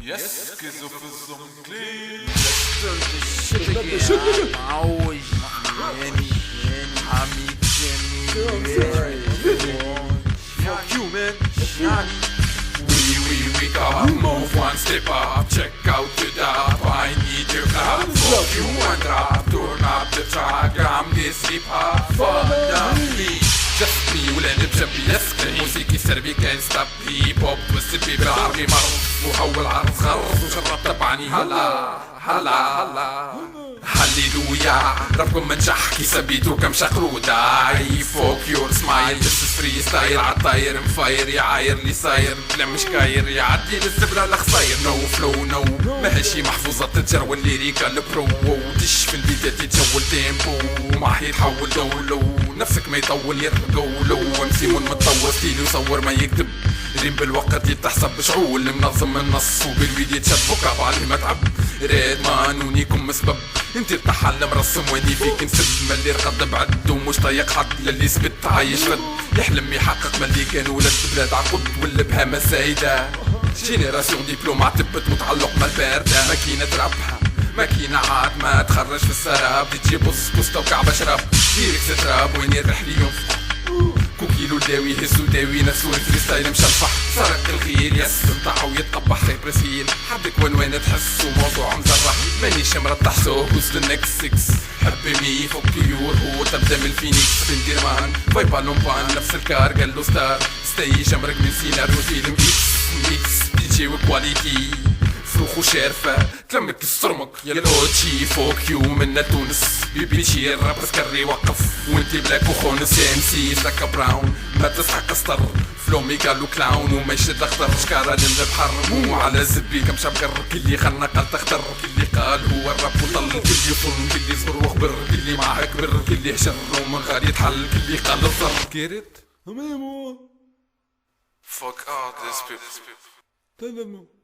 Yes, Schizophism clean. Fuck you, man. We got move one step up, check out the dub. I need your clap. Fuck you and rap, turn up the track. I'm this hip hop, fuck me. Just me ولعب جنبي يسكن موسيقي سربي كان ستاب هيب هوب والسبي بالعربي مرض وحول عرض غرض وجرب تبعني هلا هللويا ربكم منجح كي سبيتو كم شقروداي فوك يور سمايل This is فري ستايل عالطاير مفاير يعاير لي صاير بلا مش كاير يعدي للزبلة لخصاير نو فلو نو ماهيشي محفوظة تتجرو الليريكا البرو دش في البيتات يتجول تيمبو ما يتحول دولو نفسك ما يطول يرقولو امسيمون متطور ستيلي وصور ما يكتب ريم بالوقت يتحسب بشعول منظم النص وبالفيديو تشد بكاب عليه ما تعب ريد مانونيكم مسبب انت الطحال مرسم ويني فيك نسب ملي رقد بعد ومش طايق حد للي سبت عايش فد يحلم يحقق ملي كان ولد بلاد عقد ولا بهامة سايدة جينيراسيون ديبلوم تبت متعلق ما الباردة ماكينة ربحة ماكينة عاد ما تخرج في السراب تجي بص توقع بشرب ديريكس تراب وين يرح لي ينفخ كوكيلو داوي هزو داوي نفسو الفريستايل مشلفح سرق الخير يستنطع ويتطبح سيبرسيل حدك وين تحس وموضوع مزرح مانيش مرتاح سو وصل النكس 6 حبي مي فوق يور هو تبدا من الفينيكس بندير مان فايبا لومبان نفس الكار قال له ستار ستيج امرك من سيناريو فيلم ميكس دي جي وكواليتي فروخ وشارفة تلمك الصرمك يا لوتشي فوق يو من تونس بيبيشي الراب سكري وقف وانتي بلاك وخونس ام سي ساكا براون ما تسحق قسطر فلو ميقالو كلاون وما يشد اخضر شكارة للبحر مو على زبي كم شبقر كلي خلنا قال تختر كلي قال هو الراب وطل كلي فرن كلي صغر وخبر كلي معاه كبر كلي حشر ومن غير يتحل كلي قال الضر كيرت تمام Fuck all these people.